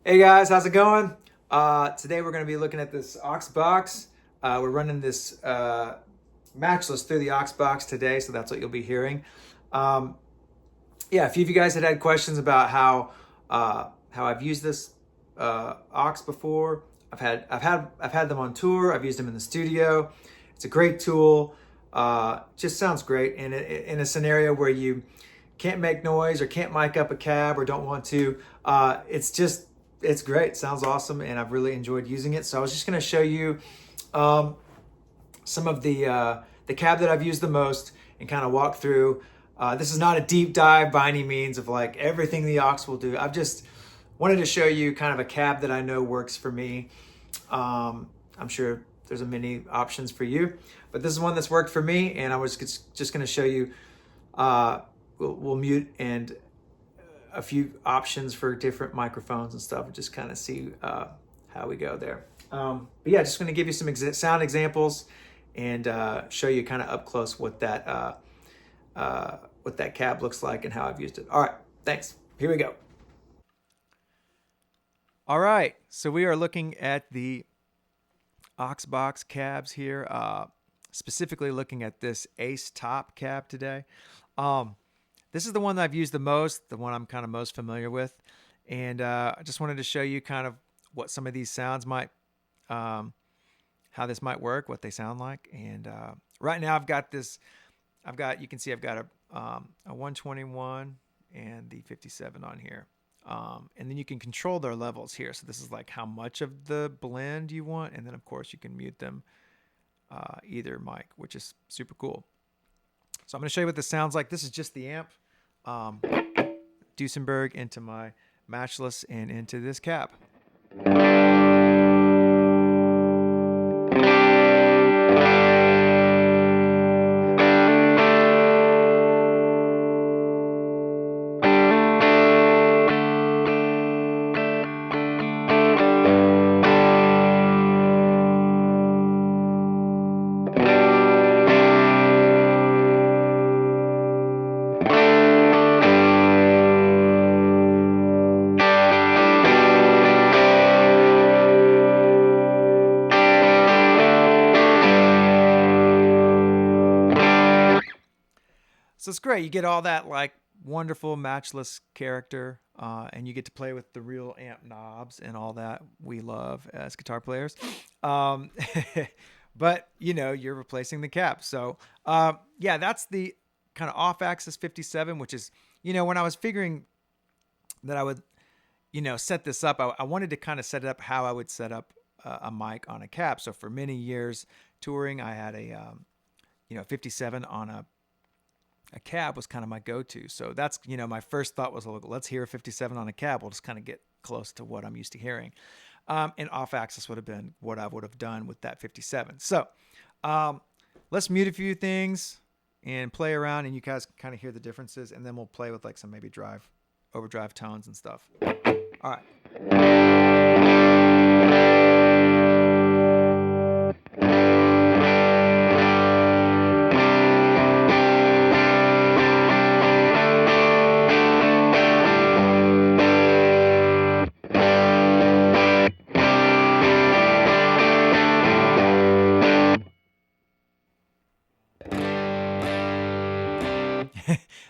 Hey guys, how's it going? Today we're going to be looking at this Oxbox. We're running this matchless through the Oxbox today, so that's what you'll be hearing. Um, yeah, a few of you guys had questions about how I've used this Ox before. I've had them on tour. I've used them in the studio. It's a great tool. Just sounds great in a scenario where you can't make noise or can't mic up a cab or don't want to. It's great. Sounds awesome, and I've really enjoyed using it. So I was just going to show you um, some of the cab that I've used the most and kind of walk through. This is not a deep dive by any means of like everything the Ox will do. I've just wanted to show you kind of a cab that I know works for me. I'm sure there's a many options for you, but this is one that's worked for me, and I was just going to show you. We'll mute and a few options for different microphones and stuff, and just kind of see how we go there. But yeah, just going to give you some sound examples and show you kind of up close what that cab looks like and how I've used it. All right, thanks. Here we go. All right, so we are looking at the Oxbox cabs here, specifically looking at this Ace Top cab today. This is the one that I've used the most, the one I'm kind of most familiar with, and I just wanted to show you kind of what some of these sounds might, how this might work, what they sound like. And right now I've got you can see I've got a 121 and the 57 on here. And then you can control their levels here. So this is like how much of the blend you want. And then of course you can mute them either mic, which is super cool. So I'm going to show you what this sounds like. This is just the amp. Duesenberg into my matchless and into this cab. So it's great. You get all that like wonderful matchless character, and you get to play with the real amp knobs and all that we love as guitar players. Um, but you're replacing the cap. So yeah, that's the kind of off-axis 57, which is when I was figuring that I would set this up, I wanted to kind of set it up how I would set up a mic on a cap. So for many years touring, I had a 57 on a cab was kind of my go-to. So that's, my first thought was, well, let's hear a 57 on a cab. We'll just kind of get close to what I'm used to hearing. And off-axis would have been what I would have done with that 57. So let's mute a few things and play around, and you guys kind of hear the differences, and then we'll play with like some maybe overdrive tones and stuff. All right.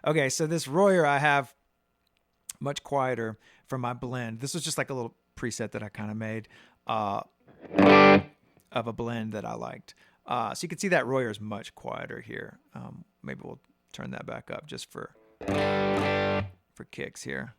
Okay, so this Royer I have much quieter for my blend. This was just like a little preset that I kind of made of a blend that I liked. So you can see that Royer is much quieter here. Maybe we'll turn that back up just for kicks here.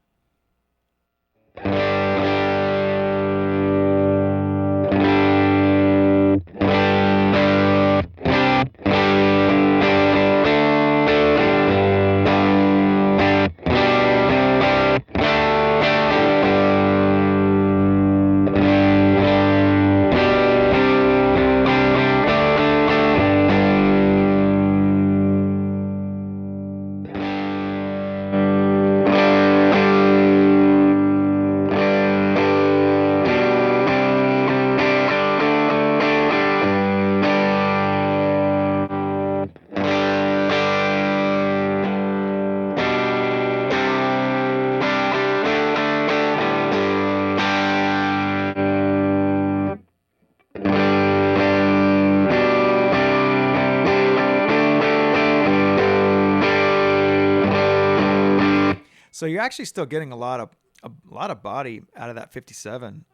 So you're actually still getting a lot of body out of that 57,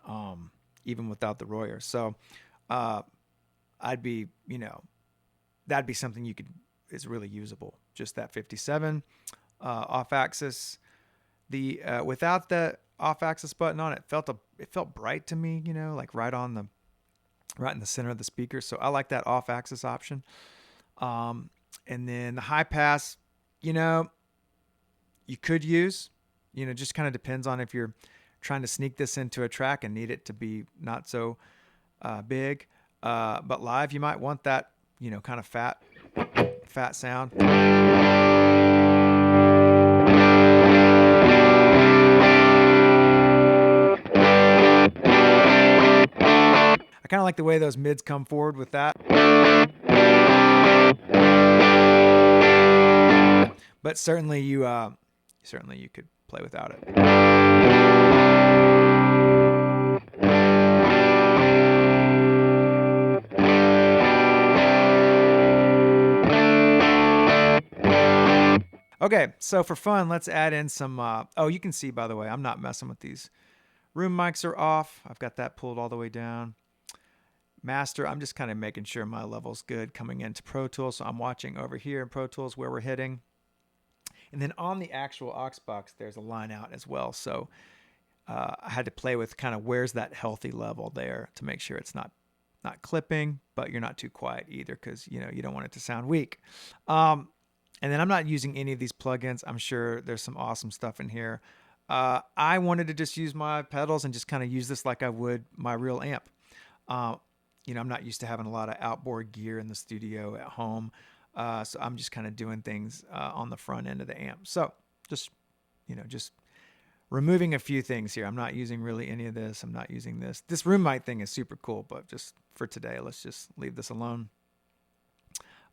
even without the Royer. So I'd be, that'd be something you could is really usable. Just that 57 off axis. The without the off axis button on it, it felt bright to me, like right in the center of the speaker. So I like that off axis option. And then the high pass, you could use, just kind of depends on if you're trying to sneak this into a track and need it to be not so big. But live, you might want that, kind of fat sound. I kind of like the way those mids come forward with that. But certainly you could play without it. Okay, so for fun, let's add in some, you can see, by the way, I'm not messing with these. Room mics are off. I've got that pulled all the way down. Master, I'm just kind of making sure my level's good coming into Pro Tools. So I'm watching over here in Pro Tools where we're hitting. And then on the actual Oxbox, there's a line out as well. So I had to play with kind of where's that healthy level there to make sure it's not clipping, but you're not too quiet either because, you don't want it to sound weak. And then I'm not using any of these plugins. I'm sure there's some awesome stuff in here. I wanted to just use my pedals and just kind of use this like I would my real amp. I'm not used to having a lot of outboard gear in the studio at home. So I'm just kind of doing things on the front end of the amp. So just removing a few things here. I'm not using really any of this. I'm not using this. This room mic thing is super cool, but just for today, let's just leave this alone.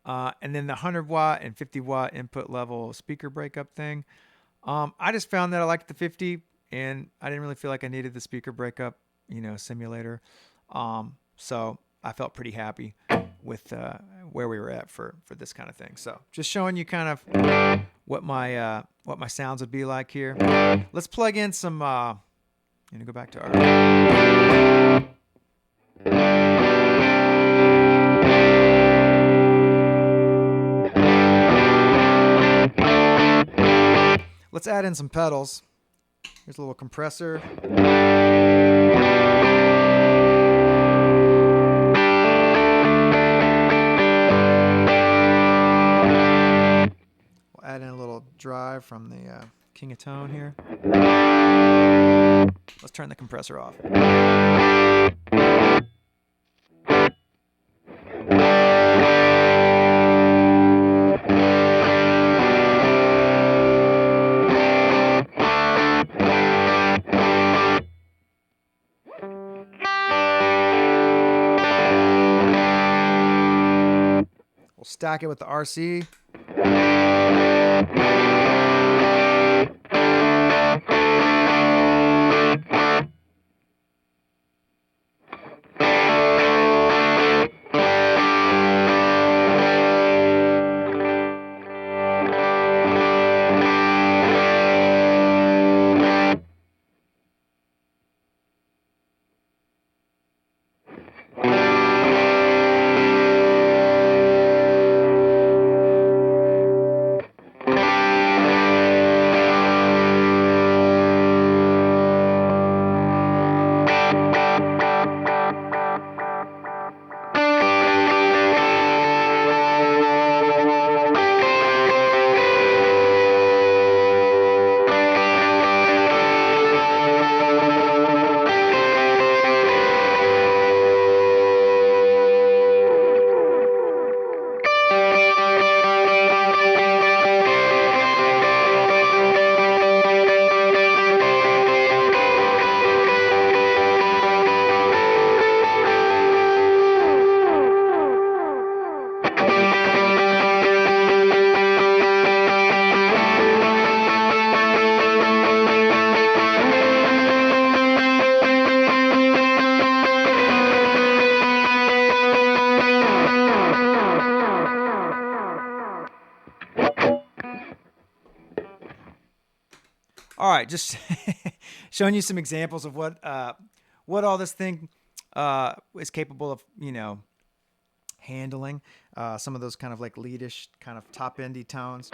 And then the 100 watt and 50 watt input level speaker breakup thing. I just found that I liked the 50 and I didn't really feel like I needed the speaker breakup, simulator. So I felt pretty happy with where we were at for this kind of thing. So just showing you kind of what my sounds would be like here. Let's plug in some. Go back to our. Let's add in some pedals. Here's a little compressor. Add in a little drive from the King of Tone here. Let's turn the compressor off. We'll stack it with the RC. right, just showing you some examples of what all this thing is capable of, handling. Some of those kind of like leadish, kind of top endy tones.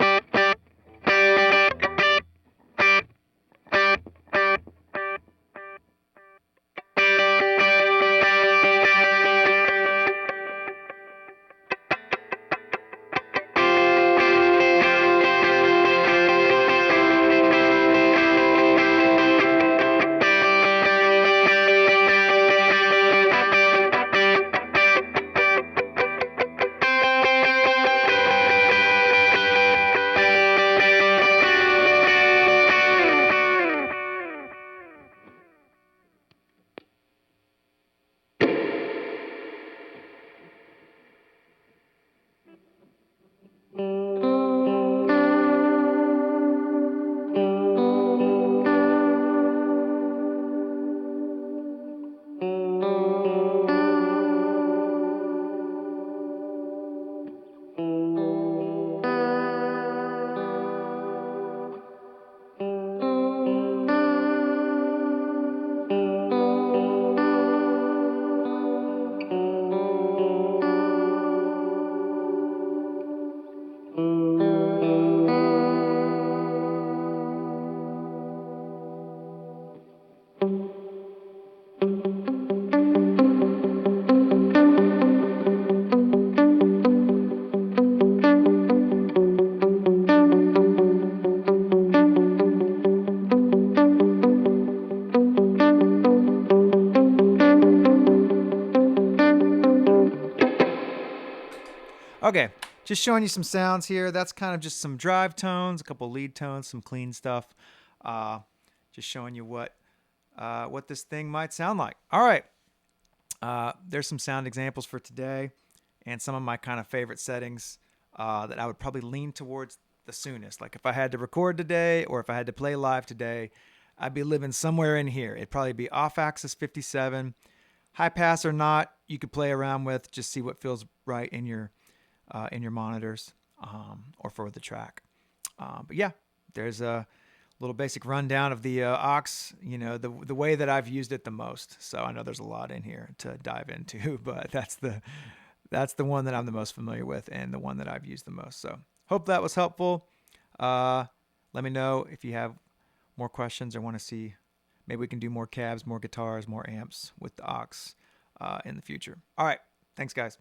Okay, just showing you some sounds here. That's kind of just some drive tones, a couple lead tones, some clean stuff. Just showing you what this thing might sound like. All right, there's some sound examples for today, and some of my kind of favorite settings that I would probably lean towards the soonest. Like if I had to record today or if I had to play live today, I'd be living somewhere in here. It'd probably be off-axis 57, high pass or not. You could play around with, just see what feels right in your monitors or for the track. But yeah, there's a little basic rundown of the aux, the way that I've used it the most. So I know there's a lot in here to dive into, but that's the one that I'm the most familiar with and the one that I've used the most. So hope that was helpful. Let me know if you have more questions or want to see, maybe we can do more cabs, more guitars, more amps with the aux in the future. All right. Thanks, guys.